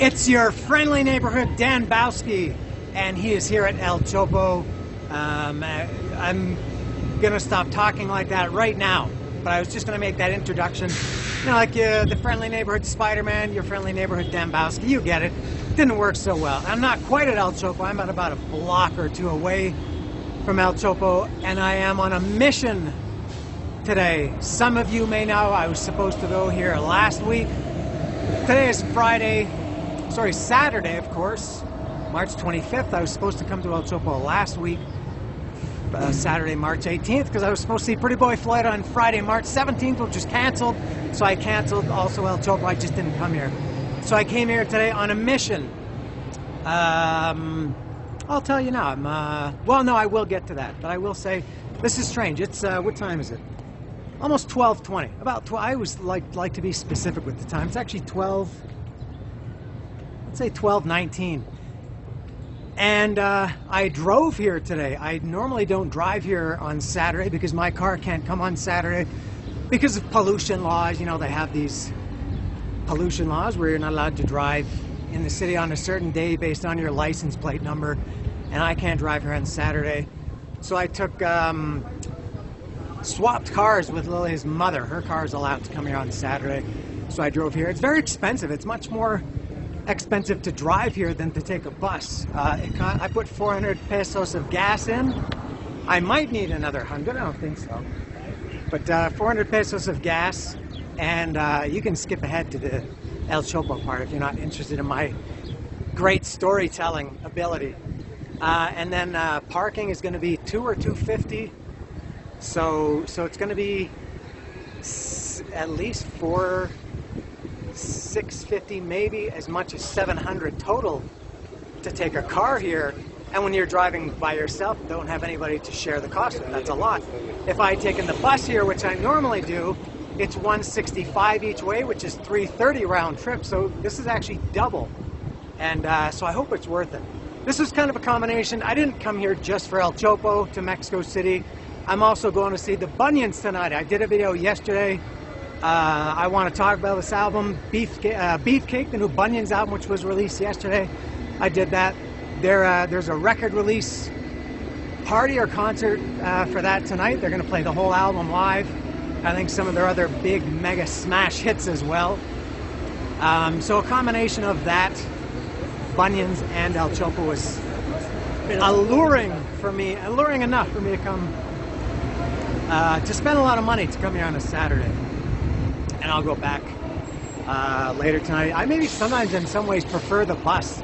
It's your friendly neighborhood Dan Bowski, and he is here at El Chopo. I'm gonna stop talking like that right now, but I was just gonna make that introduction. You know, like the friendly neighborhood Spider-Man, your friendly neighborhood Dan Bowski, you get it. Didn't work so well. I'm not quite at El Chopo. I'm at about a block or two away from El Chopo, and I am on a mission today. Some of you may know I was supposed to go here last week. Today is Saturday, of course, March 25th. I was supposed to come to El Chopo last week, Saturday, March 18th, because I was supposed to see Pretty Boy Floyd on Friday, March 17th, which was canceled. So I canceled also El Chopo. I just didn't come here. So I came here today on a mission. I'll tell you now. Well, no, I will get to that, but I will say this is strange. It's what time is it? Almost 12:20. About 12. I always like to be specific with the time. It's actually 12. Let's say 12:19. And I drove here today. I normally don't drive here on Saturday because my car can't come on Saturday because of pollution laws. You know, they have these pollution laws where you're not allowed to drive in the city on a certain day based on your license plate number, and I can't drive here on Saturday. So I took swapped cars with Lily's mother. Her car is allowed to come here on Saturday, so I drove here. It's very expensive. It's much more expensive to drive here than to take a bus. I put 400 pesos of gas in. I might need another 100. I don't think so, but 400 pesos of gas, and you can skip ahead to the El Chopo part if you're not interested in my great storytelling ability. And then parking is going to be $2 or $2.50. So it's going to be at least $650, maybe as much as $700 total to take a car here. And when you're driving by yourself, don't have anybody to share the cost with, that's a lot. If I had taken the bus here, which I normally do, it's $165 each way, which is $330 round trip. So this is actually double. And so I hope it's worth it. This was kind of a combination. I didn't come here just for El Chopo to Mexico City. I'm also going to see the Bunions tonight. I did a video yesterday. I want to talk about this album, Beefcake, the new Bunions album, which was released yesterday. I did that. There's a record release party or concert for that tonight. They're going to play the whole album live. I think some of their other big mega smash hits as well. So a combination of that, Bunions and El Chopo was alluring enough for me to come, to spend a lot of money to come here on a Saturday. And I'll go back later tonight. I maybe sometimes in some ways prefer the bus.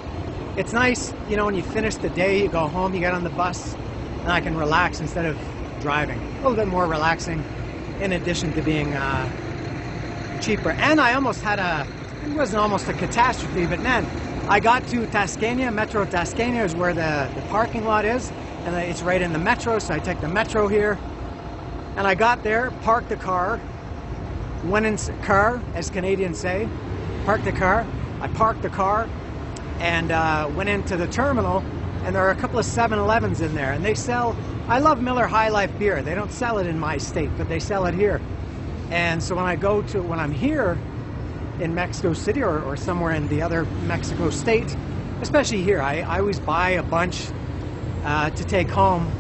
It's nice, you know, when you finish the day, you go home, you get on the bus, and I can relax instead of driving. A little bit more relaxing, in addition to being cheaper. And I almost had it wasn't almost a catastrophe, but man, I got to Tasqueña. Metro Tasqueña is where the parking lot is, and it's right in the metro, so I take the metro here. And I got there, parked the car, went in car, as Canadians say, parked the car. I parked the car and went into the terminal, and there are a couple of 7-Elevens in there, and they sell, I love Miller High Life beer. They don't sell it in my state, but they sell it here. And so when I'm here in Mexico City or somewhere in the other Mexico state, especially here, I always buy a bunch to take home.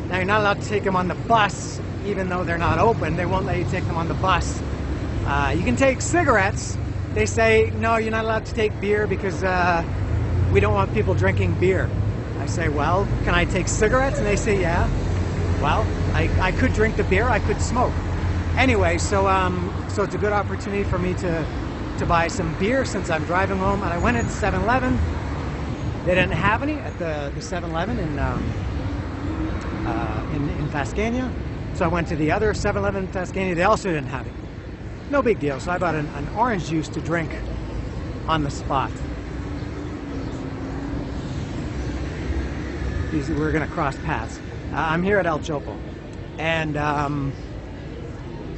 Now you're not allowed to take them on the bus, even though they're not open. They won't let you take them on the bus. You can take cigarettes. They say, no, you're not allowed to take beer because we don't want people drinking beer. I say, well, can I take cigarettes? And they say, yeah. Well, I could drink the beer, I could smoke. Anyway, so it's a good opportunity for me to buy some beer since I'm driving home. And I went into 7-Eleven. They didn't have any at the 7-Eleven in Tasqueña. So I went to the other 7-Eleven in Tasqueña. They also didn't have it. No big deal. So I bought an orange juice to drink on the spot. We're going to cross paths. I'm here at El Chopo. And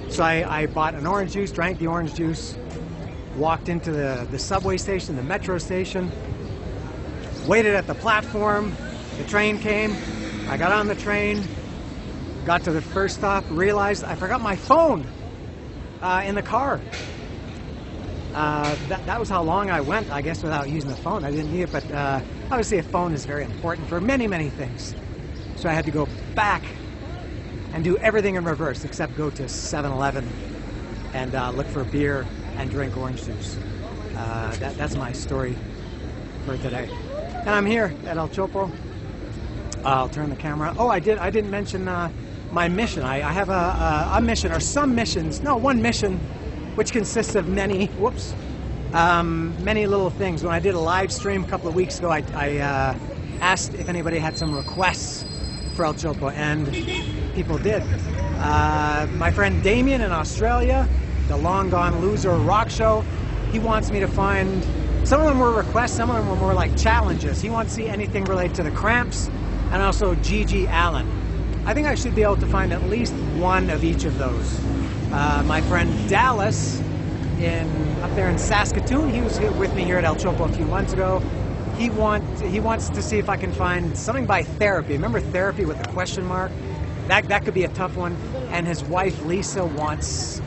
so I bought an orange juice, drank the orange juice, walked into the subway station, the metro station, waited at the platform. The train came. I got on the train, got to the first stop, realized I forgot my phone in the car. that was how long I went, I guess, without using the phone. I didn't need it, but obviously a phone is very important for many, many things. So I had to go back and do everything in reverse, except go to 7-Eleven and look for beer and drink orange juice. That's my story for today. And I'm here at El Chopo. I'll turn the camera. Oh, I didn't mention my mission. I have a mission, or some missions. No, one mission, which consists of many, many little things. When I did a live stream a couple of weeks ago, I asked if anybody had some requests for El Chopo, and people did. My friend Damien in Australia, the Long Gone Loser rock show, he wants me to find, some of them were requests, some of them were more like challenges. He wants to see anything related to the Cramps, and also Gigi Allen. I think I should be able to find at least one of each of those. My friend Dallas, up there in Saskatoon, he was with me here at El Chopo a few months ago. He wants to see if I can find something by Therapy. Remember Therapy with the question mark? That could be a tough one. And his wife Lisa wants,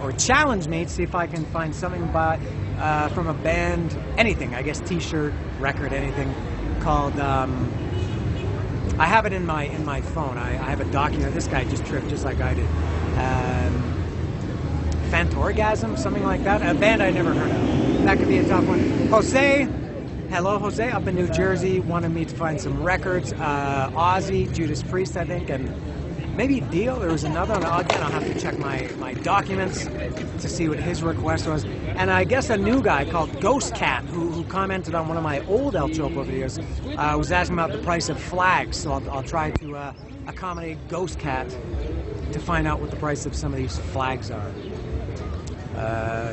or challenged me to see if I can find something by from a band, anything, I guess t-shirt, record, anything, called I have it in my phone. I have a document. This guy just tripped just like I did. Fantorgasm, something like that. A band I never heard of. That could be a tough one. Jose, hello Jose, up in New Jersey, wanted me to find some records. Ozzy, Judas Priest, I think, and maybe Dio. There was another one. Again, I'll have to check my documents to see what his request was. And I guess a new guy called Ghost Cat, who commented on one of my old El Chopo videos, was asking about the price of flags. So I'll try to accommodate Ghost Cat to find out what the price of some of these flags are.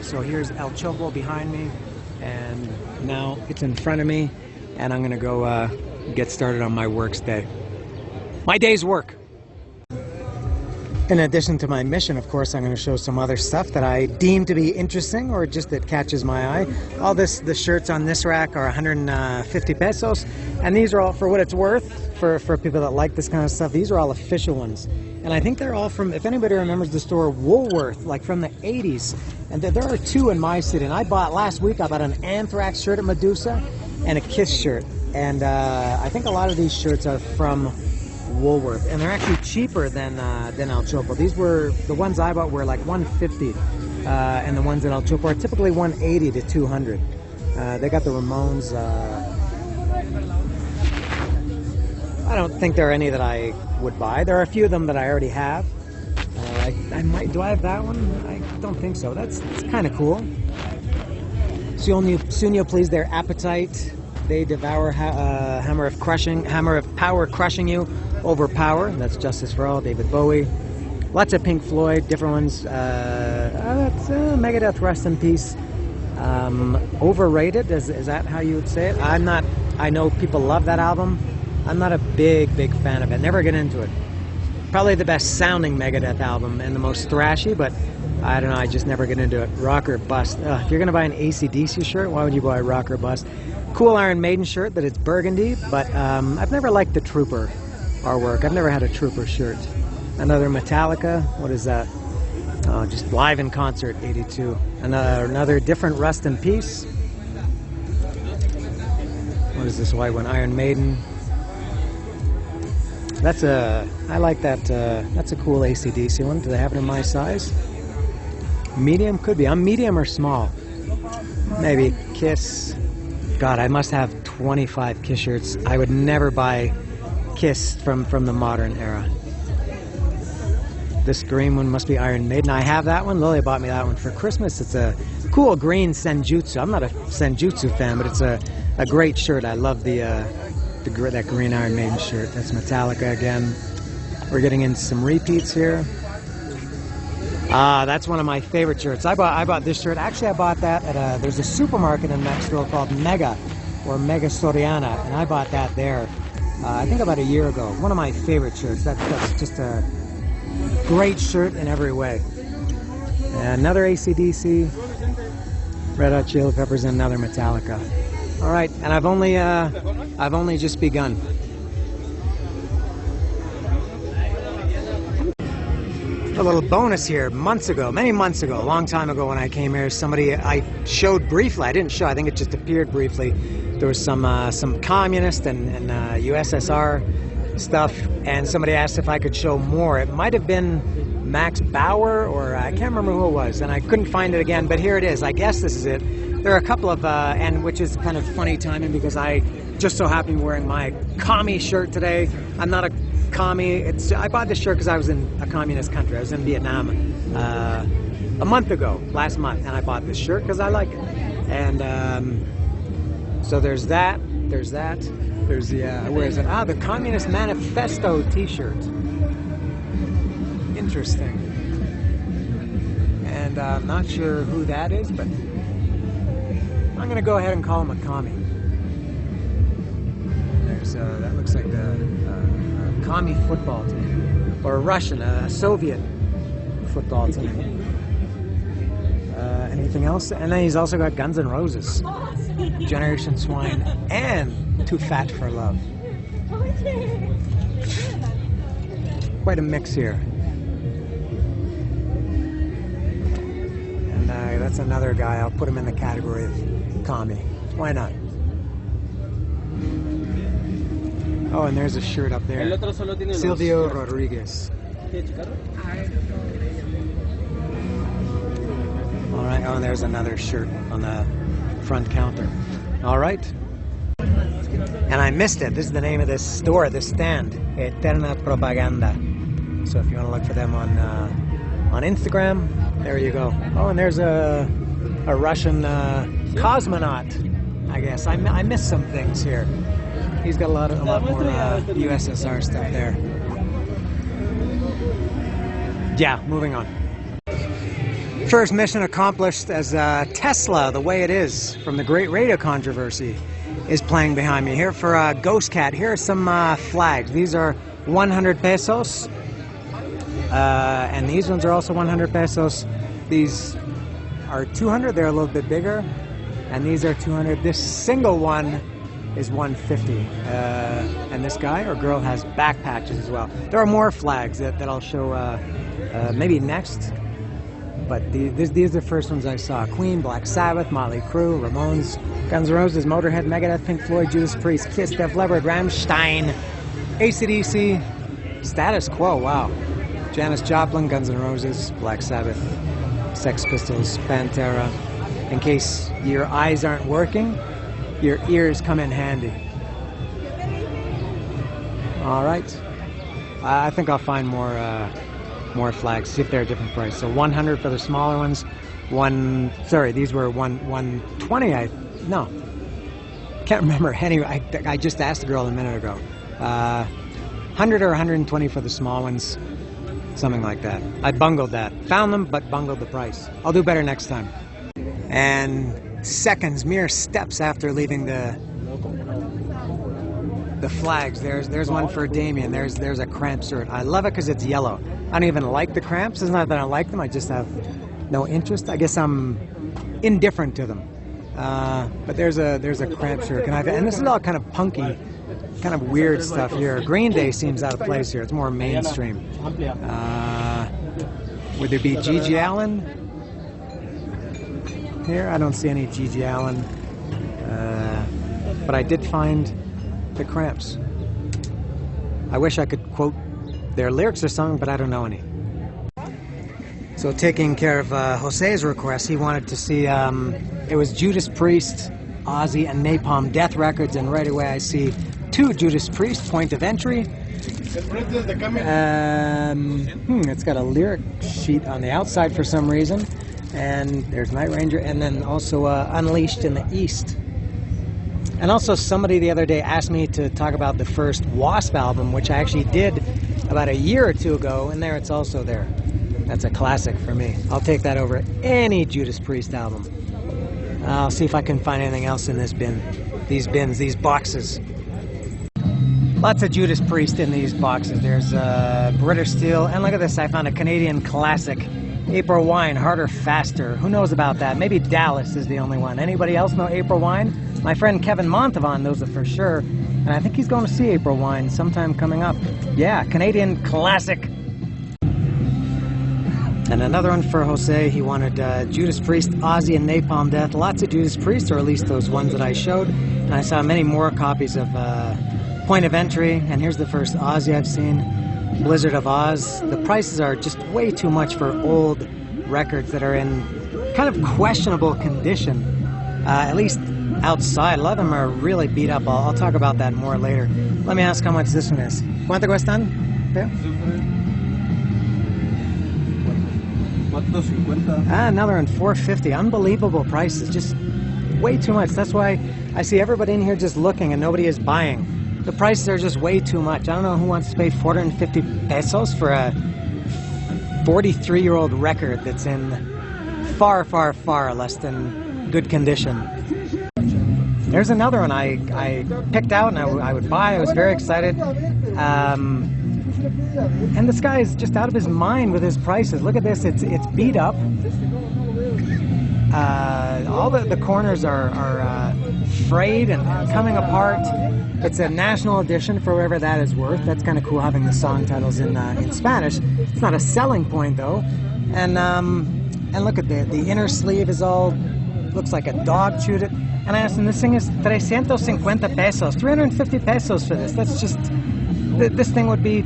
So here's El Chopo behind me, and now it's in front of me, and I'm gonna go get started on my work day. My day's work. In addition to my mission, of course, I'm going to show some other stuff that I deem to be interesting, or just that catches my eye. All the shirts on this rack are 150 pesos, and these are all, for what it's worth, for people that like this kind of stuff, these are all official ones. And I think they're all from, if anybody remembers the store Woolworth, like from the 80s. And there are two in my city, and last week I bought an Anthrax shirt at Medusa and a Kiss shirt. And I think a lot of these shirts are from Woolworth, and they're actually cheaper than El Chopo. These were, the ones I bought were like 150, and the ones at El Chopo are typically 180 to 200. They got the Ramones. I don't think there are any that I would buy. There are a few of them that I already have. I might. Do I have that one? I don't think so. That's kind of cool. Soon you'll please their appetite. They devour hammer of power crushing you. Overpower, that's Justice for All, David Bowie. Lots of Pink Floyd, different ones. That's Megadeth, Rest in Peace. Overrated, is that how you would say it? I know people love that album. I'm not a big fan of it. Never get into it. Probably the best sounding Megadeth album and the most thrashy, but I don't know, I just never get into it. Rock or bust. If you're going to buy an AC/DC shirt, why would you buy rock or bust? Cool Iron Maiden shirt, that it's burgundy, but I've never liked the Trooper artwork. I've never had a Trooper shirt. Another Metallica, what is that? Oh, just live in concert, 82. Another different Rust in Peace. What is this white one? Iron Maiden. I like that, that's a cool AC/DC one. Do they have it in my size? Medium? Could be. I'm medium or small. Maybe. Kiss. God, I must have 25 Kiss shirts. I would never buy Kiss from the modern era. This green one must be Iron Maiden. I have that one. Lily bought me that one for Christmas. It's a cool green Senjutsu. I'm not a Senjutsu fan, but it's a great shirt. I love that green Iron Maiden shirt. That's Metallica again. We're getting into some repeats here. That's one of my favorite shirts. I bought this shirt. Actually, I bought that at there's a supermarket in Mexico called Mega, or Mega Soriana, and I bought that there. I think about a year ago. One of my favorite shirts. That's just a great shirt in every way. Another AC/DC, Red Hot Chili Peppers, and another Metallica. All right, and I've only just begun. A little bonus here. Months ago, many months ago, a long time ago when I came here, somebody I showed briefly. I didn't show. I think it just appeared briefly. There was some communist and USSR stuff, and somebody asked if I could show more. It might have been Max Bauer, or I can't remember who it was, and I couldn't find it again. But here it is. I guess this is it. There are a couple of, and which is kind of funny timing because I just so happen to be wearing my commie shirt today. I'm not a commie. I bought this shirt because I was in a communist country. I was in Vietnam a month ago, last month, and I bought this shirt because I like it. And so there's that. There's that. There's the where is it? Ah, the Communist Manifesto T-shirt. Interesting. And I'm not sure who that is, but I'm gonna go ahead and call him a commie. There's that looks like a commie football team, or a Russian, a Soviet football team. Anything else? And then he's also got Guns N' Roses, Generation Swine, and Too Fat for Love. Quite a mix here. And that's another guy. I'll put him in the category of commie. Why not? Oh, and there's a shirt up there. Silvio Rodriguez. All right. Oh, and there's another shirt on the front counter. All right. And I missed it. This is the name of this store, this stand, Eterna Propaganda. So if you want to look for them on Instagram, there you go. Oh, and there's a Russian cosmonaut. I guess I missed some things here. He's got a lot more USSR stuff there. Yeah, moving on. First mission accomplished as Tesla, the way it is, from the Great Radio Controversy, is playing behind me. Here for Ghost Cat, here are some flags. These are 100 pesos. And these ones are also 100 pesos. These are 200, they're a little bit bigger. And these are 200. This single one is 150. And this guy or girl has back patches as well. There are more flags that I'll show maybe next. But these are the first ones I saw. Queen, Black Sabbath, Motley Crue, Ramones, Guns N' Roses, Motorhead, Megadeth, Pink Floyd, Judas Priest, Kiss, Def Leppard, Rammstein, AC/DC, Status Quo, wow. Janis Joplin, Guns N' Roses, Black Sabbath, Sex Pistols, Pantera. In case your eyes aren't working, your ears come in handy. All right. I think I'll find more flags, see if they're a different price. So 100 for the smaller ones. These were 120. Can't remember. Anyway, I just asked the girl a minute ago. 100 or 120 for the small ones. Something like that. I bungled that. Found them, but bungled the price. I'll do better next time. And seconds, mere steps after leaving the flags. There's one for Damien. There's a Cramps shirt. I love it because it's yellow. I don't even like the Cramps. It's not that I don't like them. I just have no interest. I guess I'm indifferent to them. But there's a Cramps shirt. And this is all kind of punky, kind of weird stuff here. Green Day seems out of place here. It's more mainstream. Would there be G.G. Allen here? I don't see any G.G. Allen. But I did find the Cramps. I wish I could quote their lyrics or something, but I don't know any. So taking care of Jose's request, he wanted to see, it was Judas Priest, Ozzy, and Napalm Death Records, and right away I see 2 Judas Priest, Point of Entry. It's got a lyric sheet on the outside for some reason, and there's Night Ranger, and then also Unleashed in the East. And also somebody the other day asked me to talk about the first Wasp album, which I actually did about a year or 2 ago, and it's also there. That's a classic for me. I'll take that over any Judas Priest album. I'll see if I can find anything else in this bin. These boxes. Lots of Judas Priest in these boxes. There's British Steel, and look at this, I found a Canadian classic. April Wine, Harder, Faster. Who knows about that? Maybe Dallas is the only one. Anybody else know April Wine? My friend Kevin Montavon knows it for sure, and I think he's going to see April Wine sometime coming up. Yeah, Canadian classic. And another one for Jose. He wanted Judas Priest, Ozzy, and Napalm Death. Lots of Judas Priest, or at least those ones that I showed. And I saw many more copies of Point of Entry. And here's the first Ozzy I've seen, Blizzard of Oz. The prices are just way too much for old records that are in kind of questionable condition. At least outside. A lot of them are really beat up. I'll talk about that more later. Let me ask how much this one is. ¿Cuánto cuestan? Another one, $4.50. Unbelievable prices. Just way too much. That's why I see everybody in here just looking and nobody is buying. The prices are just way too much. I don't know who wants to pay 450 pesos for a 43-year-old record that's in far, far, far less than good condition. There's another one I picked out and I would buy. I was very excited. And this guy is just out of his mind with his prices. Look at this. It's beat up. All the corners are frayed and coming apart. It's a national edition for whatever that is worth. That's kind of cool having the song titles in Spanish. It's not a selling point though. And look at the inner sleeve is all looks like a dog chewed it. And I asked him, this thing is 350 pesos, 350 pesos for this. That's just, this thing would be,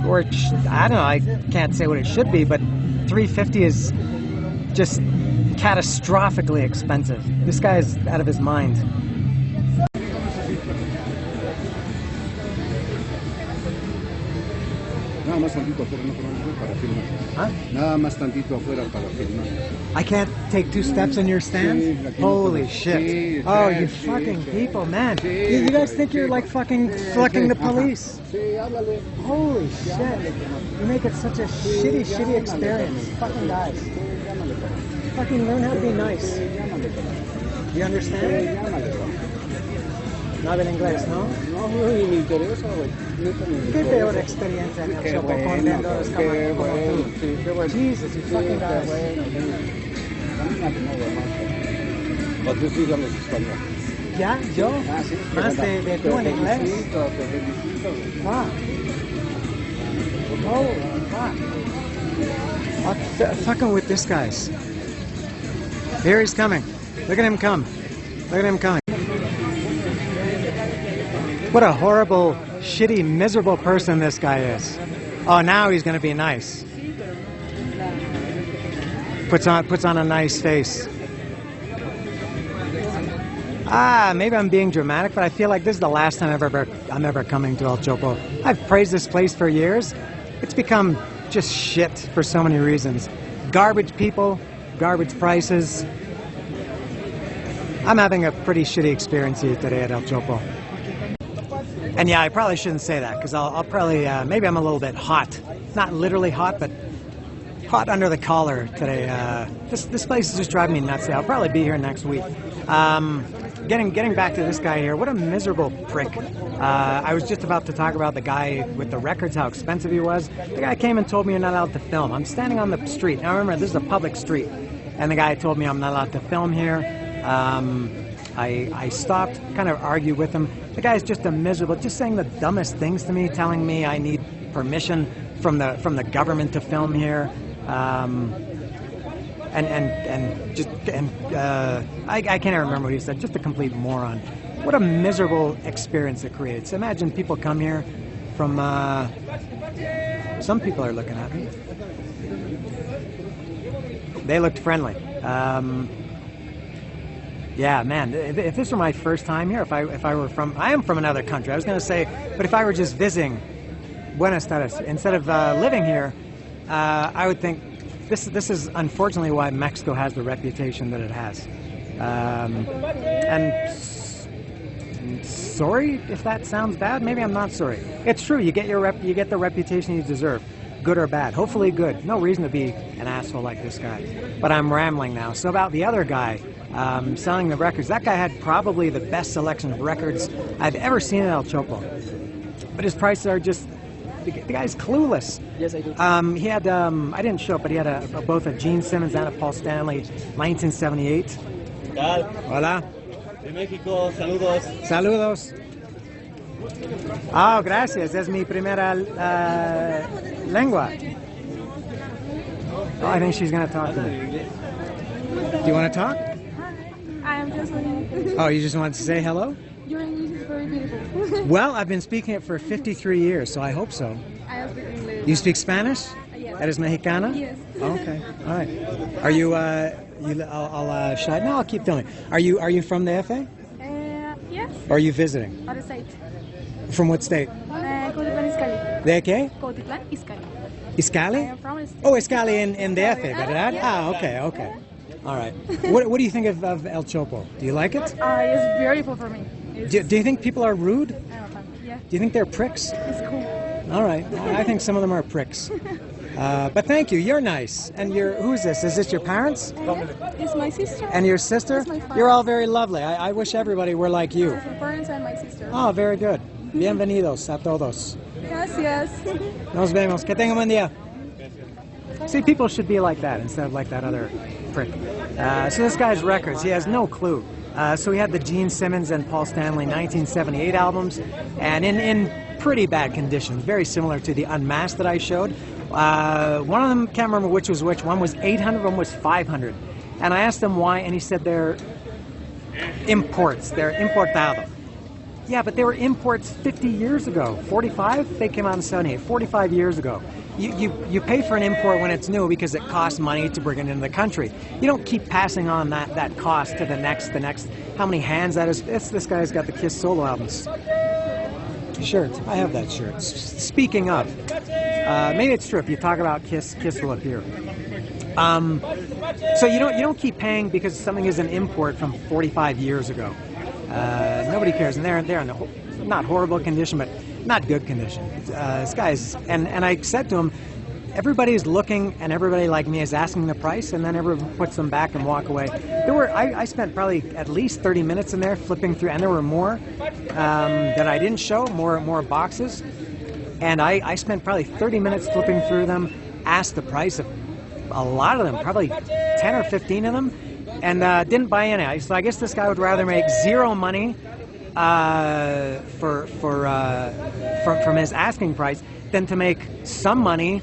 or I don't know, I can't say what it should be, but 350 is just catastrophically expensive. This guy is out of his mind. Nada más tantito afuera, no para filmar. Huh? Nada más tantito afuera para filmar. I can't take 2 steps in your stand? Holy shit. Oh, you fucking people, man. You guys think you're like fucking the police. Holy shit. You make it such a shitty experience. Fucking guys. Fucking learn how to be nice. You understand? No habla inglés, ¿no? No, ni me interesa, güey. Qué peor experiencia en el Chopo con vendedores como tú. Sí, qué bueno. Jesus, you fucking guys. O tú sí hablas español. ¿Ya? ¿Yo? Sí. Más de tú en inglés. Te felicito, güey. Oh, fuck. Fucking with this guys. Here he's coming. Look at him come. Look at him coming. What a horrible, shitty, miserable person this guy is. Oh, now he's going to be nice. Puts on a nice face. Maybe I'm being dramatic, but I feel like this is the last time I'm ever coming to El Chopo. I've praised this place for years. It's become just shit for so many reasons. Garbage people, garbage prices. I'm having a pretty shitty experience here today at El Chopo. And yeah, I probably shouldn't say that because I'll probably, maybe I'm a little bit hot. Not literally hot, but hot under the collar today. This place is just driving me nuts. I'll probably be here next week. Getting back to this guy here, what a miserable prick. I was just about to talk about the guy with the records, how expensive he was. The guy came and told me you're not allowed to film. I'm standing on the street. Now remember, this is a public street. And the guy told me I'm not allowed to film here. I stopped, kind of argued with him. The guy's just a miserable, just saying the dumbest things to me, telling me I need permission from the government to film here. I can't remember what he said. Just a complete moron. What a miserable experience it creates. Imagine people come here from. Some people are looking at me. They looked friendly. Yeah, man. If this were my first time here, if I were from, I am from another country. I was going to say, but if I were just visiting, Buenos Aires, instead of living here, I would think. This is unfortunately why Mexico has the reputation that it has. And sorry if that sounds bad. Maybe I'm not sorry. It's true. You get the reputation you deserve, good or bad. Hopefully good. No reason to be an asshole like this guy. But I'm rambling now. So about the other guy selling the records. That guy had probably the best selection of records I've ever seen in El Chopo. But his prices are just. The guy's clueless. Yes, I do. He had, I didn't show up, but he had both a Gene Simmons and a Paul Stanley, 1978. Hola. De México, saludos. Saludos. Oh, gracias. Es mi primera lengua. Oh, I think she's going to talk to me. Do you want to talk? I am just listening. Oh, you just want to say hello? Your English is very beautiful. Well, I've been speaking it for 53 years, so I hope so. I speak English. You speak Spanish? Yes. That is Mexicana? Yes. Okay, all right. Are you, I'll keep doing it. Are you from the FA? Yes. Or are you visiting? Other side. From what state? Cuautitlán Izcalli. ¿De qué? Cuautitlán Izcalli. I Iscali? am from Oh, Iscali in the FA, ¿verdad? Yes. Ah, okay. All right. What do you think of El Chopo? Do you like it? It's beautiful for me. Do you think people are rude? Yeah. Do you think they're pricks? It's cool. All right. I think some of them are pricks. But thank you. You're nice. And who is this? Is this your parents? It's my sister. And your sister? It's my father. You're all very lovely. I wish everybody were like you. My parents and my sister. Oh, very good. Bienvenidos a todos. Gracias. Nos vemos. Que tengan buen día. See, people should be like that instead of like that other prick. So this guy's records, he has no clue. So he had the Gene Simmons and Paul Stanley 1978 albums, and in pretty bad condition, very similar to the Unmasked that I showed. One of them, can't remember which was which, one was 800, one was 500. And I asked him why, and he said they're imports, they're importado. Yeah, but they were imports 50 years ago. 45? They came out in 78, 45 years ago. You pay for an import when it's new because it costs money to bring it into the country. You don't keep passing on that cost to the next. How many hands that is? This guy's got the Kiss solo albums. Shirt. I have that shirt. Speaking of, maybe it's true. If you talk about Kiss will appear. So you don't keep paying because something is an import from 45 years ago. Nobody cares, and they're in not horrible condition, but not good condition. This guy's, and I said to him, everybody's looking, and everybody like me is asking the price, and then everyone puts them back and walk away. I spent probably at least 30 minutes in there flipping through, and there were more that I didn't show, more boxes, and I spent probably 30 minutes flipping through them, asked the price of a lot of them, probably 10 or 15 of them, and didn't buy any. So I guess this guy would rather make zero money from his asking price than to make some money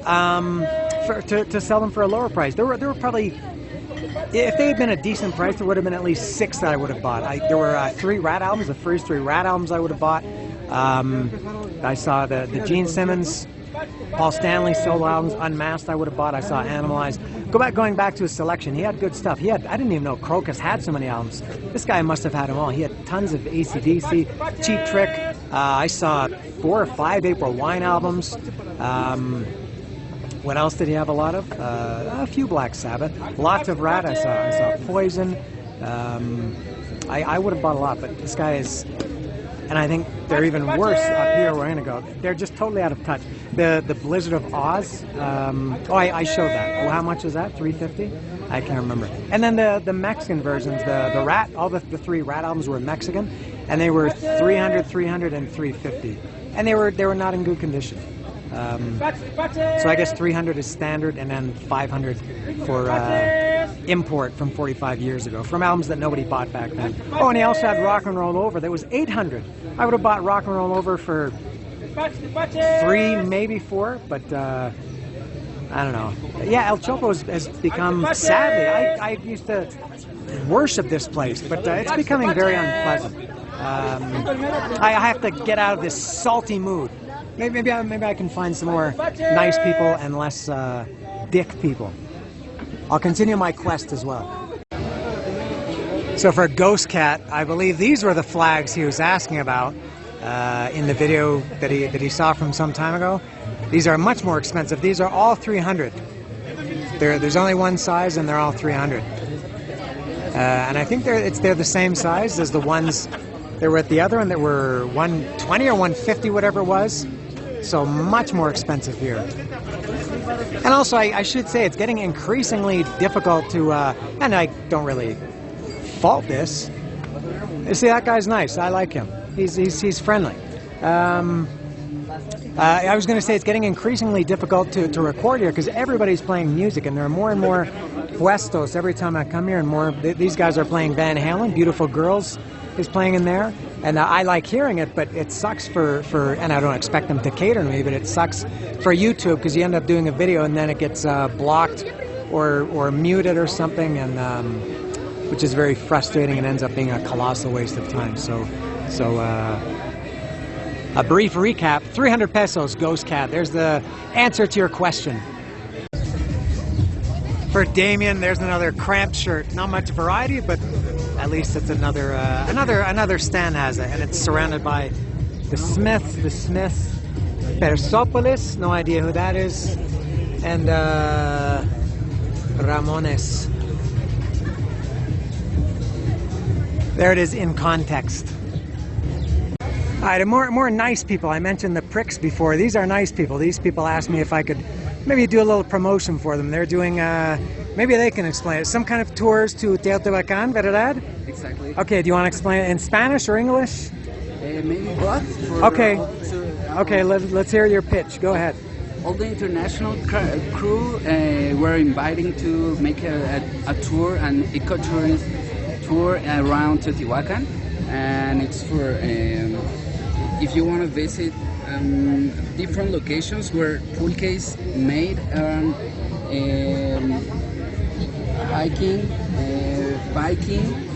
to sell them for a lower price. There were probably, if they had been a decent price, there would have been at least 6 that I would have bought. There were 3 Rat albums, the first 3 Rat albums I would have bought. I saw the Gene Simmons, Paul Stanley solo albums, Unmasked I would have bought. I saw Animalized. Going back to his selection, he had good stuff. I didn't even know Crocus had so many albums. This guy must have had them all. He had tons of AC/DC, Cheap Trick. I saw 4 or 5 April Wine albums. What else did he have a lot of? A few Black Sabbath. Lots of Rat I saw Poison. I would have bought a lot, but this guy is... And I think they're even worse up here where I'm going to go. They're just totally out of touch. The Blizzard of Oz. I showed that. Oh, how much is that? $350? I can't remember. And then the Mexican versions, the Rat, all the 3 Rat albums were Mexican, and they were $300, $300, and $350. And they were not in good condition. So I guess $300 is standard, and then $500 for import from 45 years ago, from albums that nobody bought back then. Oh, and he also had Rock and Roll Over. That was $800. I would have bought Rock and Roll Over for 3, maybe 4, but I don't know. Yeah, El Chopo has become, sadly, I used to worship this place, but it's becoming very unpleasant. I have to get out of this salty mood. Maybe I can find some more nice people and less dick people. I'll continue my quest as well. So for Ghost Cat, I believe these were the flags he was asking about in the video that he saw from some time ago. These are much more expensive. These are all $300. There's only one size, and they're all $300. And I think they're the same size as the ones that were at the other one that were $120 or $150, whatever it was. So much more expensive here. And also, I should say, it's getting increasingly difficult to, and I don't really fault this. You see, that guy's nice. I like him. He's friendly. I was going to say it's getting increasingly difficult to record here because everybody's playing music, and there are more and more puestos every time I come here, and more. These guys are playing Van Halen. Beautiful Girls is playing in there. And I like hearing it, but it sucks for, and I don't expect them to cater to me, but it sucks for YouTube because you end up doing a video and then it gets blocked or muted or something, and which is very frustrating and ends up being a colossal waste of time. So a brief recap, 300 pesos, Ghost Cat. There's the answer to your question. For Damien, there's another Cramps shirt. Not much variety, but at least it's another stand has it, and it's surrounded by the Smiths, Persepolis, no idea who that is, and Ramones. There it is in context. All right, more nice people. I mentioned the pricks before. These are nice people. These people asked me if I could maybe do a little promotion for them. They're doing, maybe they can explain it. Some kind of tours to Teotihuacan, ¿verdad? Exactly. Okay, do you want to explain it in Spanish or English? Maybe both. Okay. Okay, let's hear your pitch. Go ahead. All the international crew were inviting to make a tour, an eco-tourist tour around Teotihuacan. And it's for if you want to visit different locations where pulque is made, hiking, biking.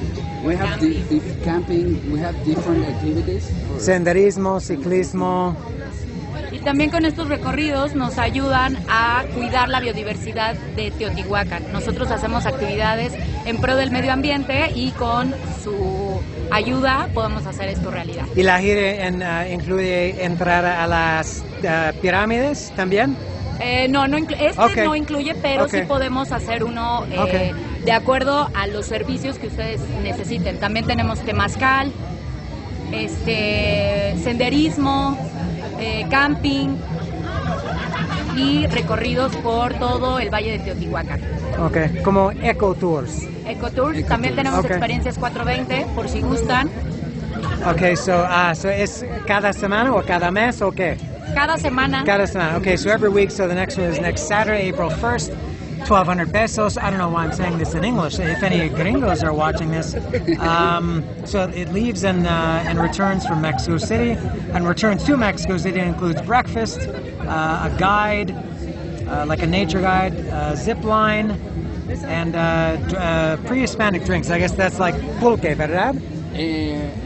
We have the camping. We have different activities. Senderismo, ciclismo. Y también con estos recorridos nos ayudan a cuidar la biodiversidad de Teotihuacan. Nosotros hacemos actividades en pro del medio ambiente y con su ayuda podemos hacer esto realidad. ¿Y la gira incluye entrar a las pirámides también? No incluye, pero sí podemos hacer uno de acuerdo a los servicios que ustedes necesiten. También tenemos temazcal, senderismo, camping y recorridos por todo el Valle de Teotihuacan. Ok, como eco-tours. Eco-tours, también tenemos experiencias 420 por si gustan. Ok, so ¿es cada semana o cada mes o qué? Cada semana. Cada semana. Okay, so every week. So the next one is next Saturday, April 1st, 1,200 pesos. I don't know why I'm saying this in English. If any gringos are watching this, so it leaves and returns from Mexico City, and returns to Mexico City includes breakfast, a guide, like a nature guide, zip line, and pre-Hispanic drinks. I guess that's like pulque, ¿verdad?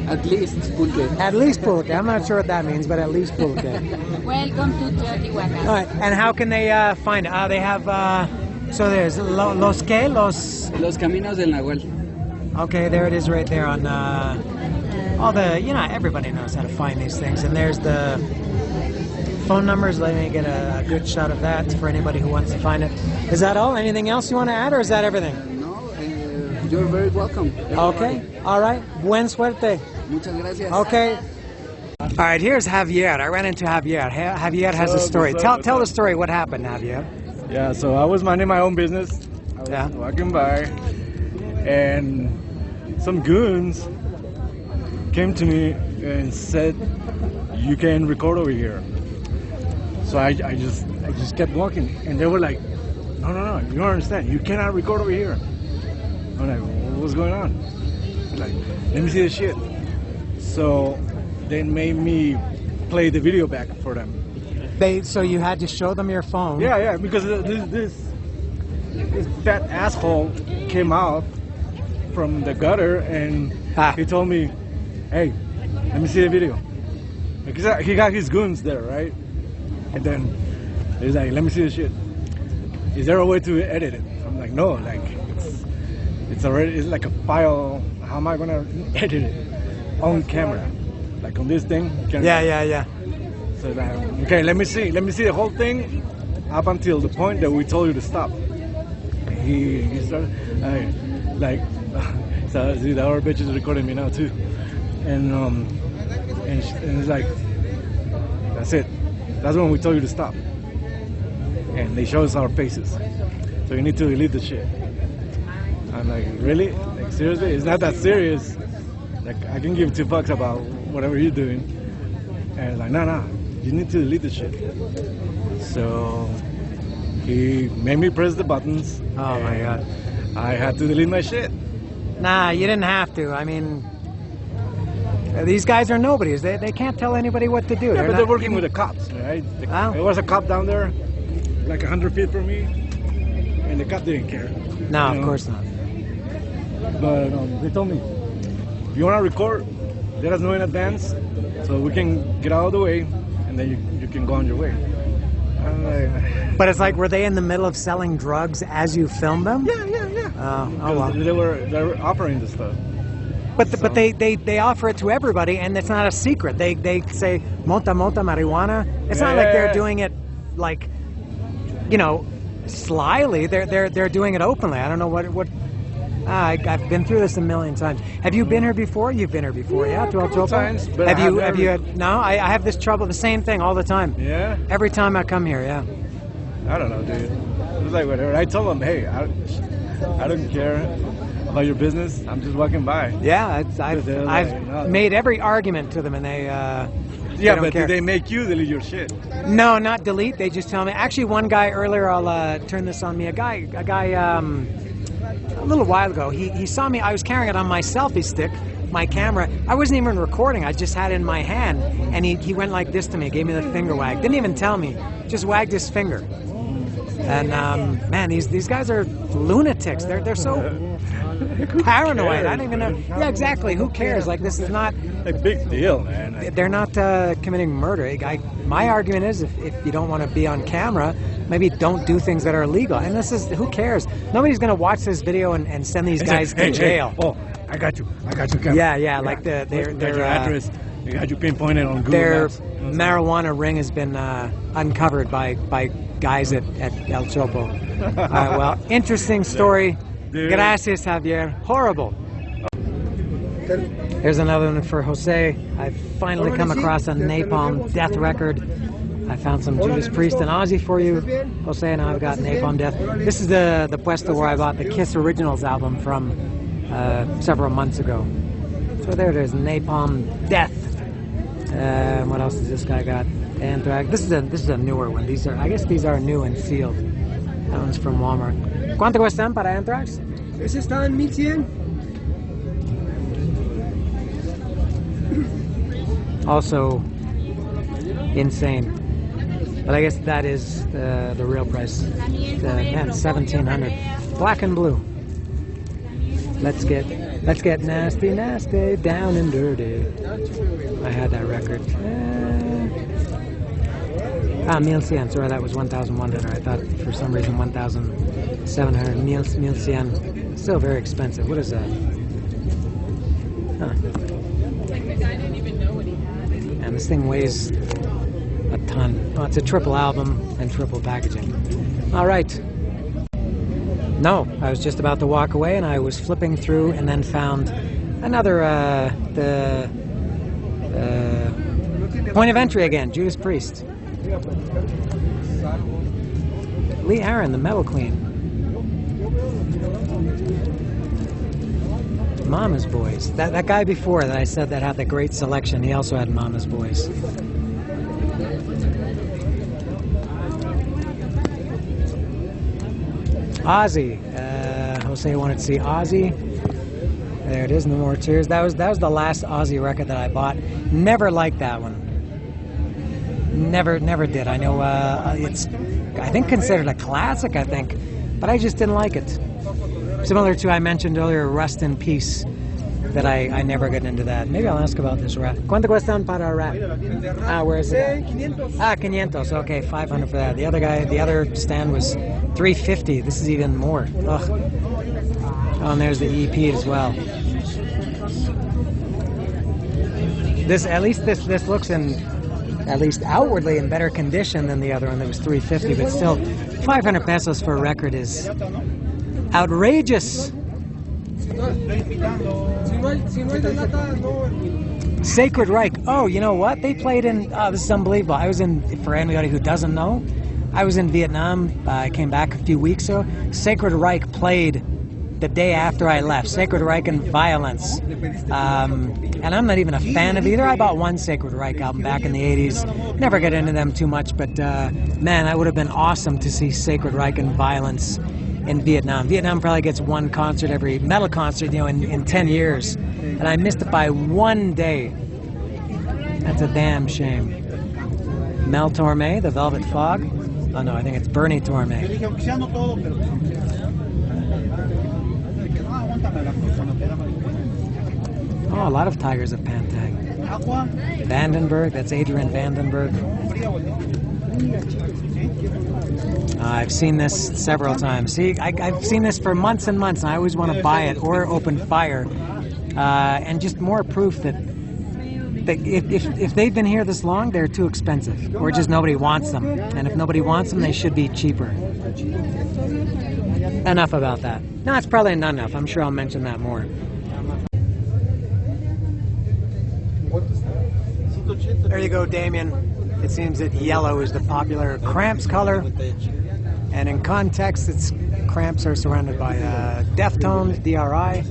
At least pulque. At least pulque. I'm not sure what that means, but at least pulque. Welcome to Teotihuacan. All right, and how can they find it? They have, so there's los Caminos del Nahuel. Okay, there it is right there on all the, everybody knows how to find these things. And there's the phone numbers. Let me get a good shot of that for anybody who wants to find it. Is that all? Anything else you want to add, or is that everything? You're very welcome. Okay, all right. Buen suerte. Muchas gracias. Okay. All right, here's Javier. I ran into Javier. Javier has a story. Tell the story. What happened, Javier? Yeah, so I was minding my own business. I was walking by, and some goons came to me and said, "You can record over here." So I just kept walking, and they were like, "No, you don't understand. You cannot record over here." I'm like, "What's going on?" Like, "Let me see the shit." So they made me play the video back for them. So you had to show them your phone? Yeah, because this fat asshole came out from the gutter and he told me, "Hey, let me see the video." Like, he got his goons there, right? And then he's like, "Let me see the shit. Is there a way to edit it?" I'm like, "No, like it's like a file. How am I gonna edit it on camera? Like on this thing?" Yeah. So like, okay, let me see the whole thing up until the point that we told you to stop. He started so see, the other bitch is recording me now too, and it's like, that's it. That's when we told you to stop, and they show us our faces. So you need to delete the shit. I'm like, really? Like, seriously? It's not that serious. Like, I can give 2 fucks about whatever you're doing. And it's like, no, you need to delete the shit. So he made me press the buttons. Oh my god. I had to delete my shit. Nah, you didn't have to. I mean, These guys are nobodies. They can't tell anybody what to do. Yeah, but not they're working even- with the cops, right? Oh. There was a cop down there, like 100 feet from me, and the cop didn't care. No, You of know? course not. But they told me, if you want to record, let us know in advance, so we can get out of the way, and then you can go on your way. I'm like, But it's like, were they in the middle of selling drugs as you filmed them? yeah. Oh well. They were offering this stuff. But they offer it to everybody, and it's not a secret. They say monta marijuana. It's not like they're Yeah. doing it like, you know, slyly. They're doing it openly. I don't know what. I've been through this a million times. Have you been here before? You've been here before, yeah? To El couple Chopo? times, but have I you? have Have you never- had? No, I have this trouble. The same thing all the time. Yeah? Every time I come here, yeah. I don't know, dude. It was like whatever. I told them, hey, I don't care about your business. I'm just walking by. Yeah, But they're I've like, no. made every argument to them, and they Yeah, don't but care. did they make you delete your shit? No, not delete. They just tell me. Actually, one guy earlier, I'll turn this on me. A guy, a little while ago, he saw me. I was carrying it on my selfie stick, my camera. I wasn't even recording. I just had it in my hand, and he went like this to me, gave me the finger wag. Didn't even tell me. Just wagged his finger. And man, these guys are lunatics. They're so paranoid. I don't even know. Yeah, exactly. Who cares? Like, this is not. A big deal, man. They're not committing murder. My argument is, if you don't want to be on camera, maybe don't do things that are illegal. And this is, who cares? Nobody's going to watch this video and send these guys to jail. Oh, I got you, camera. Yeah. Like Got your address. They got you pinpointed on Google their Maps. You know, marijuana ring has been uncovered by guys at El Chopo. Well, interesting story. Dude. Gracias, Javier. Horrible. Here's another one for Jose. I've finally come across a Napalm Death record. I found some Judas Priest and Ozzy for you, Jose, and I've got Napalm Death. This is the puesto where I bought the Kiss Originals album from several months ago. So there it is, Napalm Death. What else does this guy got? Anthrax. This is a newer one. I guess these are new and sealed. That one's from Walmart. ¿Cuánto cuestan para Anthrax? Ese está en 1100. Also insane. But I guess that is the real price. Man, 1,700. Black and blue. Let's get nasty, nasty, down and dirty. I had that record. 1100. Sorry, that was 1,100. I thought for some reason 1,700. 1100. Still very expensive. What is that? Huh. And this thing weighs a ton. Oh, it's a triple album and triple packaging. All right. No, I was just about to walk away, and I was flipping through, and then found another the point of entry again. Judas Priest. Lee Aaron, the Metal Queen. Mama's Boys. That guy before that I said that had the great selection, he also had Mama's Boys. Ozzy. Jose wanted to see Ozzy. There it is, No More Tears. That was the last Ozzy record that I bought. Never liked that one. Never did. I know it's, I think, considered a classic, I think, but I just didn't like it. Similar to, I mentioned earlier, Rust in Peace, that I never got into that. Maybe I'll ask about this rat. ¿Cuánto cuestan para rat? Where is it? 500. Okay, 500 for that. The other stand was 350. This is even more. Ugh. Oh, and there's the EP as well. At least this looks in, at least outwardly, in better condition than the other one that was 350, but still 500 pesos for a record is outrageous. Sacred Reich. Oh, you know what? They played in, this is unbelievable. I was in, for anybody who doesn't know, I was in Vietnam. I came back a few weeks ago. Sacred Reich played the day after I left. Sacred Reich and Violence. And I'm not even a fan of either. I bought one Sacred Reich album back in the 80s. Never got into them too much, but man, that would have been awesome to see Sacred Reich and Violence in Vietnam. Vietnam probably gets one concert, every metal concert, in 10 years. And I missed it by one day. That's a damn shame. Mel Torme, The Velvet Fog. Oh no, I think it's Bernie Torme. Oh, a lot of tigers of Pantang. Vandenberg, that's Adrian Vandenberg. I've seen this several times. See, I've seen this for months and months, and I always want to buy it or open fire. And just more proof that if they've been here this long, they're too expensive, or just nobody wants them. And if nobody wants them, they should be cheaper. Enough about that. No, it's probably not enough. I'm sure I'll mention that more. There you go, Damien. It seems that yellow is the popular Cramps color. And in context, Cramps are surrounded by Deftones, DRI.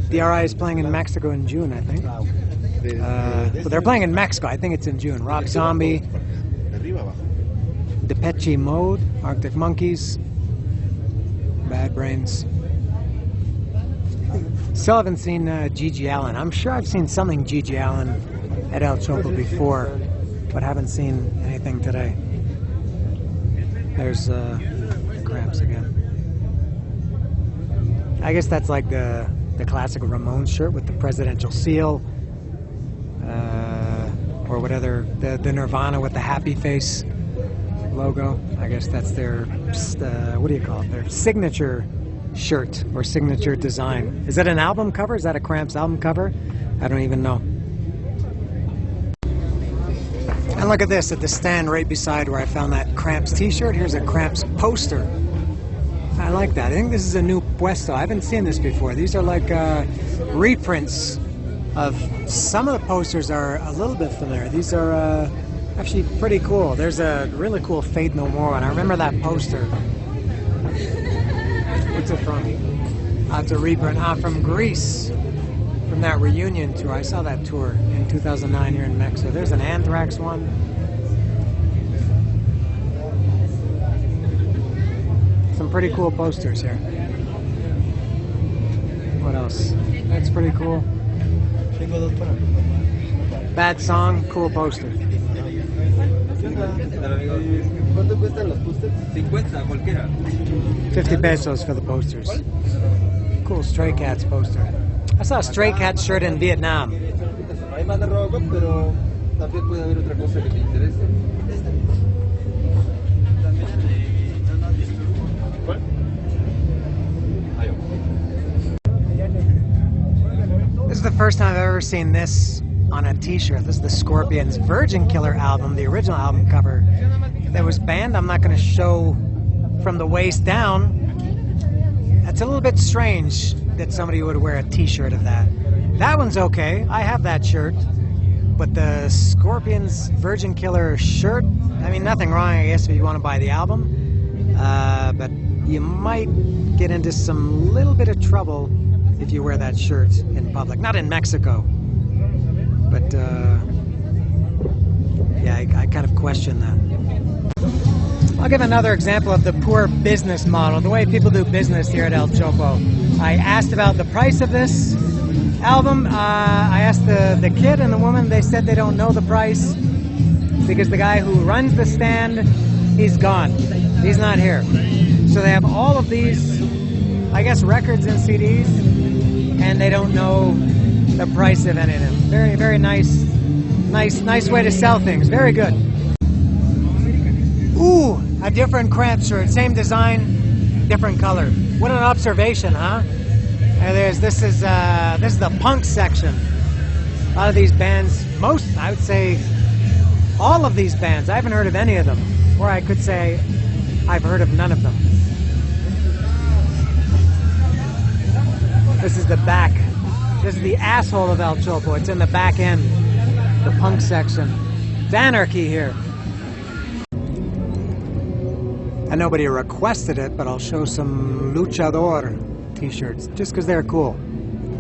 DRI is playing in Mexico in June, I think. Well, they're playing in Mexico. I think it's in June. Rock Zombie, Depeche Mode, Arctic Monkeys, Bad Brains. Still haven't seen Gigi Allen. I'm sure I've seen something Gigi Allen at El Chopo before, but haven't seen anything today. There's Cramps again. I guess that's like the classic Ramones shirt with the presidential seal, or whatever, the Nirvana with the happy face logo. I guess that's their, what do you call it, their signature shirt or signature design. Is that an album cover? Is that a Cramps album cover? I don't even know. And look at this, at the stand right beside where I found that Cramps t-shirt, here's a Cramps poster. I like that. I think this is a new puesto. I haven't seen this before. These are like reprints of, some of the posters are a little bit familiar. These are actually pretty cool. There's a really cool Faith No More one. I remember that poster. What's it from? It's a reprint. From Greece. From that reunion tour. I saw that tour in 2009 here in Mexico. There's an Anthrax one. Some pretty cool posters here. What else? That's pretty cool. Bad song, cool poster. 50 pesos for the posters. Cool Stray Cats poster. I saw a Stray Cats shirt in Vietnam. This is the first time I've ever seen this on a t-shirt. This is the Scorpions' Virgin Killer album, the original album cover that was banned. I'm not going to show from the waist down. It's a little bit strange that somebody would wear a t-shirt of that. That one's okay. I have that shirt. But the Scorpions' Virgin Killer shirt, I mean, nothing wrong, I guess, if you want to buy the album. But you might get into some little bit of trouble if you wear that shirt in public. Not in Mexico. But, yeah, I kind of question that. I'll give another example of the poor business model, the way people do business here at El Chopo. I asked about the price of this album. I asked the kid and the woman. They said they don't know the price because the guy who runs the stand, he's gone. He's not here. So they have all of these, I guess, records and CDs, and they don't know the price of any of them. Very, very nice way to sell things. Very good. Ooh, a different Cramps shirt. Same design, different color. What an observation, huh? This is the punk section. A lot of these bands, I would say, all of these bands, I haven't heard of any of them. Or I could say, I've heard of none of them. This is the back. This is the asshole of El Chopo. It's in the back end, the punk section. It's anarchy here. And nobody requested it, but I'll show some Luchador t-shirts, just because they're cool.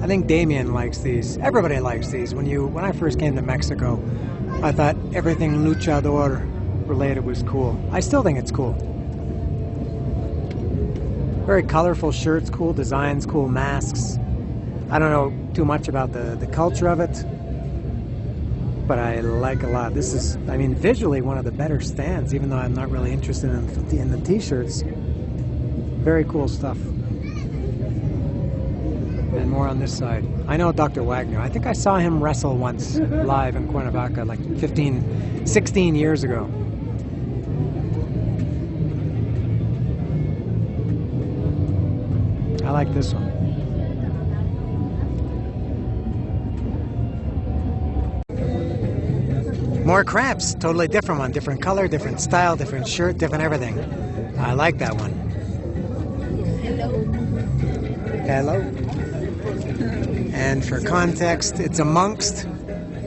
I think Damien likes these. Everybody likes these. When I first came to Mexico, I thought everything Luchador related was cool. I still think it's cool. Very colorful shirts, cool designs, cool masks. I don't know too much about the culture of it. but I like a lot. This is, I mean, visually one of the better stands, even though I'm not really interested in the t-shirts. Very cool stuff. And more on this side. I know Dr. Wagner. I think I saw him wrestle once live in Cuernavaca like 16 years ago. I like this one. More Cramps, totally different one. Different color, different style, different shirt, different everything. I like that one. Hello. And for context, it's amongst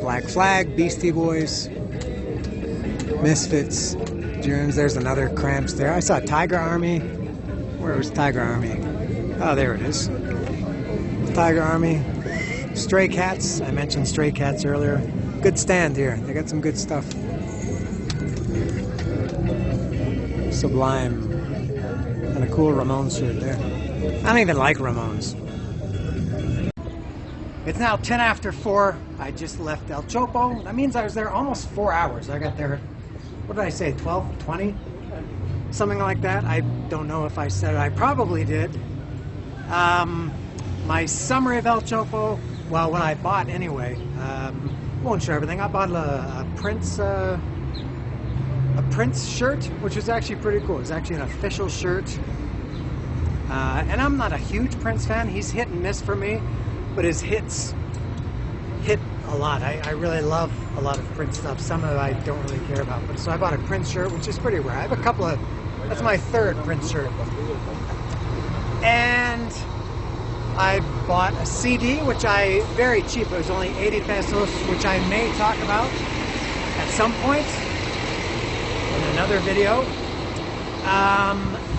Black Flag, Beastie Boys, Misfits, Jones. There's another Cramps there. I saw Tiger Army. Where was Tiger Army? Oh, there it is. Tiger Army. Stray Cats. I mentioned Stray Cats earlier. Good stand here. They got some good stuff. Sublime. And a cool Ramones shirt there. I don't even like Ramones. It's now 10 after 4. I just left El Chopo. That means I was there almost 4 hours. I got there, what did I say, 12, 20? Something like that. I don't know if I said it. I probably did. My summary of El Chopo, well, what I bought anyway, won't show everything. I bought a Prince shirt, which is actually pretty cool. It's actually an official shirt. And I'm not a huge Prince fan. He's hit and miss for me, but his hits hit a lot. I really love a lot of Prince stuff. Some of it I don't really care about. But so I bought a Prince shirt, which is pretty rare. I have a couple of, that's my third Prince shirt. And I bought a CD, which very cheap. It was only 80 pesos, which I may talk about at some point in another video.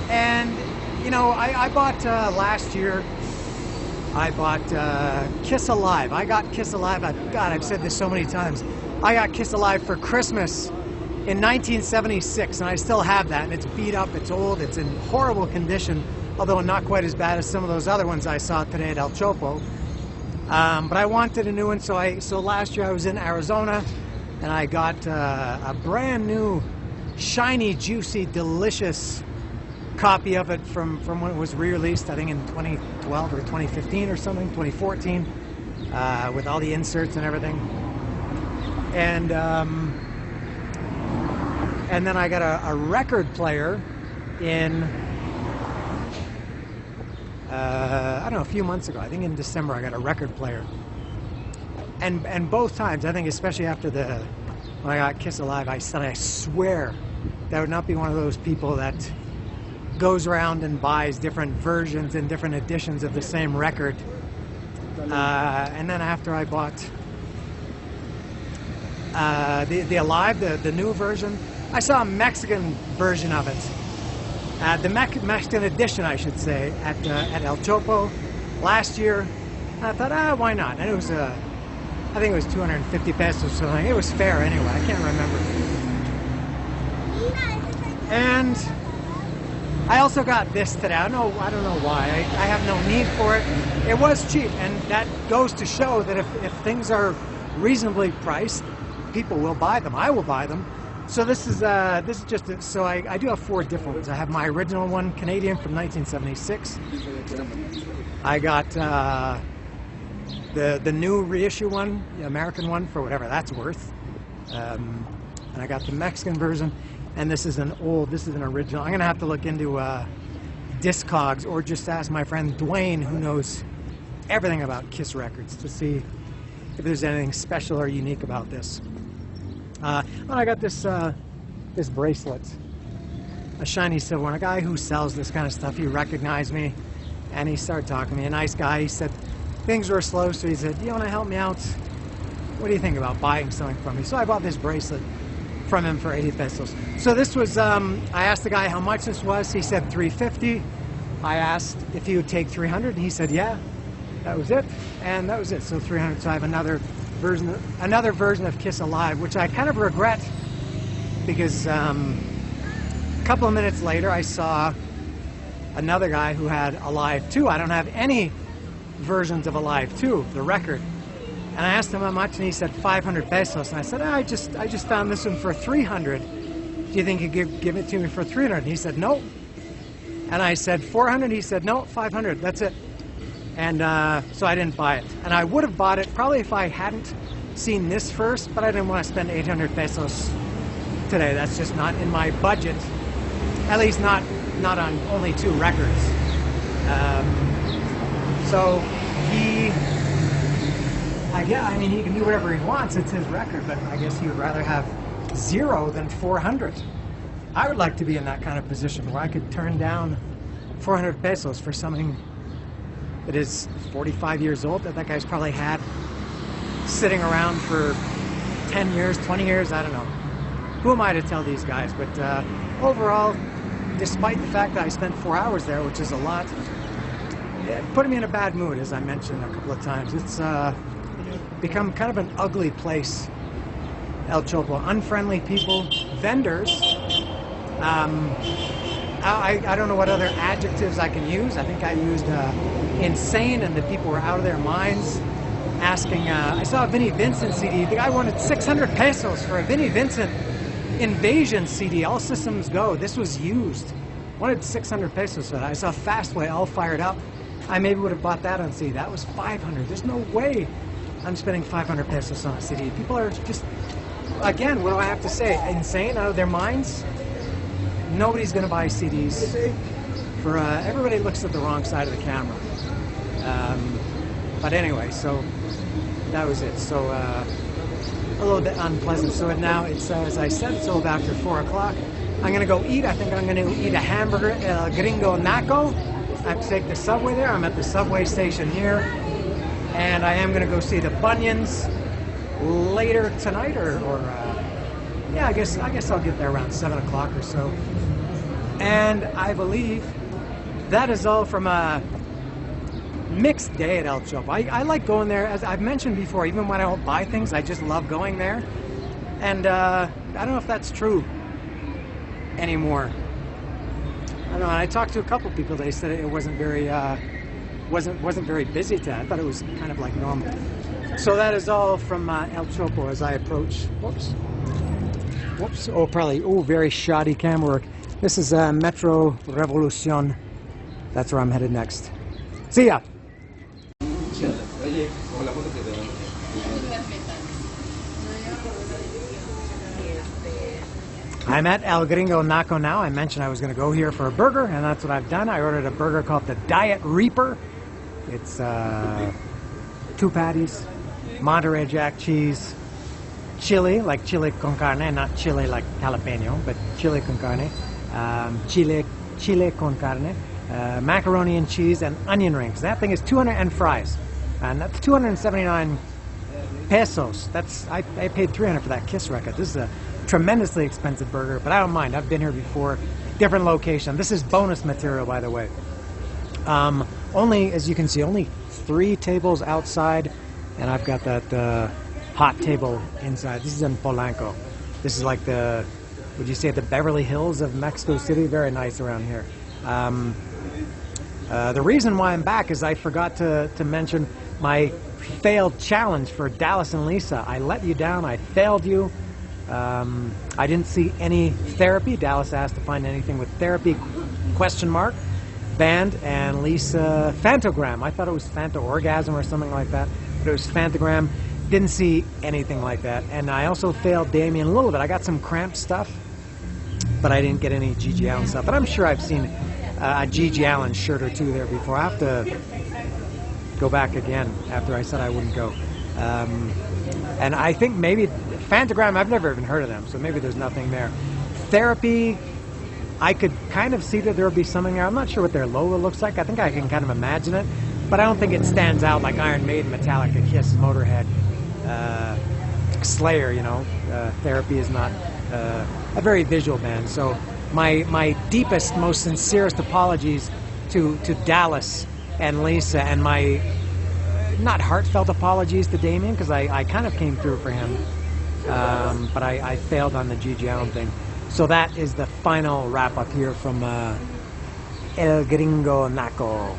And, you know, I bought last year, I bought Kiss Alive. I got Kiss Alive. God, I've said this so many times. I got Kiss Alive for Christmas in 1976, and I still have that. And it's beat up, it's old, it's in horrible condition, although not quite as bad as some of those other ones I saw today at El Chopo. But I wanted a new one, so last year I was in Arizona, and I got a brand new, shiny, juicy, delicious copy of it from when it was re-released, I think in 2012 or 2015 or something, 2014, with all the inserts and everything. And then I got a record player in, I don't know, a few months ago. I think in December I got a record player. And both times, I think especially after when I got Kiss Alive, I said, I swear that would not be one of those people that goes around and buys different versions and different editions of the same record. And then after I bought the Alive, the new version, I saw a Mexican version of it. The Mexican edition, I should say, at El Chopo last year. And I thought, why not? And it was, I think it was 250 pesos or something. It was fair anyway. I can't remember. And I also got this today. I don't know why. I have no need for it. It was cheap, and that goes to show that if things are reasonably priced, people will buy them. I will buy them. So this is just so I do have 4 different ones. I have my original one, Canadian from 1976. I got the new reissue one, the American one, for whatever that's worth. And I got the Mexican version. And this is an original. I'm gonna have to look into Discogs, or just ask my friend Dwayne, who knows everything about Kiss records, to see if there's anything special or unique about this. I got this this bracelet, a shiny silver one. A guy who sells this kind of stuff, he recognized me, and he started talking to me. A nice guy. He said things were slow, so he said, "Do you want to help me out? What do you think about buying something from me?" So I bought this bracelet from him for 80 pesos. So this was, I asked the guy how much this was. He said 350. I asked if he would take 300, and he said, yeah. That was it, and that was it. So 300. So I have another version of Kiss Alive, which I kind of regret, because a couple of minutes later I saw another guy who had Alive 2. I don't have any versions of Alive 2, the record. And I asked him how much, and he said 500 pesos. And I said, I just found this one for 300. Do you think you could give it to me for 300? And he said, no. And I said 400. He said, no, 500. That's it. And so I didn't buy it. And I would have bought it probably if I hadn't seen this first, but I didn't want to spend 800 pesos today. That's just not in my budget. At least not on only 2 records. So I mean, he can do whatever he wants. It's his record, but I guess he would rather have 0 than 400. I would like to be in that kind of position where I could turn down 400 pesos for something that is 45 years old that guy's probably had sitting around for 10 years, 20 years, I don't know. Who am I to tell these guys? But overall, despite the fact that I spent 4 hours there, which is a lot, it put me in a bad mood, as I mentioned a couple of times. It's become kind of an ugly place, El Chopo. Unfriendly people, vendors. I don't know what other adjectives I can use. I think I used insane, and the people were out of their minds asking. I saw a Vinnie Vincent CD. The guy wanted 600 pesos for a Vinnie Vincent Invasion CD. All systems go. This was used. Wanted 600 pesos for that. I saw Fastway all fired up. I maybe would have bought that on CD. That was 500. There's no way I'm spending 500 pesos on a CD. People are just, again, what do I have to say? Insane, out of their minds? Nobody's going to buy CDs. For everybody looks at the wrong side of the camera. But anyway, so that was it. So a little bit unpleasant. So now it's, as I said, it's sold after 4 o'clock. I'm going to go eat. I think I'm going to eat a hamburger at El Gringo Naco. I have to take the subway there. I'm at the subway station here. And I am going to go see the Bunions later tonight, yeah, I guess I'll get there around 7 o'clock or so. And I believe that is all from a mixed day at El Chopo. I like going there, as I've mentioned before, even when I don't buy things, I just love going there. And I don't know if that's true anymore. I don't know. I talked to a couple people. They said it wasn't very wasn't very busy today. I thought it was kind of like normal. So that is all from El Chopo as I approach. Whoops. Oh, probably. Oh, very shoddy camera work. This is Metro Revolucion. That's where I'm headed next. See ya. I'm at El Gringo Naco now. I mentioned I was going to go here for a burger, and that's what I've done. I ordered a burger called the Diet Reaper. It's 2 patties, Monterey Jack cheese, chili, like chili con carne, not chili like jalapeno, but chili con carne, chile con carne, macaroni and cheese, and onion rings. That thing is 200 and fries, and that's 279 pesos. I paid 300 for that Kiss record. This is a tremendously expensive burger, but I don't mind. I've been here before. Different location. This is bonus material, by the way. Only, as you can see, only 3 tables outside, and I've got that hot table inside. This is in Polanco. This is like the, would you say, the Beverly Hills of Mexico City? Very nice around here. The reason why I'm back is I forgot to mention my failed challenge for Dallas and Lisa. I let you down. I failed you. I didn't see any therapy. Dallas asked to find anything with therapy, question mark, band, and Lisa Fantogram. I thought it was Fanto-orgasm or something like that, but it was Fantogram. Didn't see anything like that. And I also failed Damien a little bit. I got some Cramps stuff, but I didn't get any G.G. Allen stuff. But I'm sure I've seen a G.G. Allen shirt or 2 there before. I have to go back again after I said I wouldn't go. And I think maybe Fantogram, I've never even heard of them, so maybe there's nothing there. Therapy, I could kind of see that there would be something there. I'm not sure what their logo looks like. I think I can kind of imagine it, but I don't think it stands out like Iron Maiden, Metallica, Kiss, Motorhead, Slayer, you know. Therapy is not a very visual band. So my deepest, most sincerest apologies to Dallas and Lisa, and my not heartfelt apologies to Damien, because I kind of came through for him, but I failed on the G.G. Allen thing. So that is the final wrap up here from El Gringo Naco.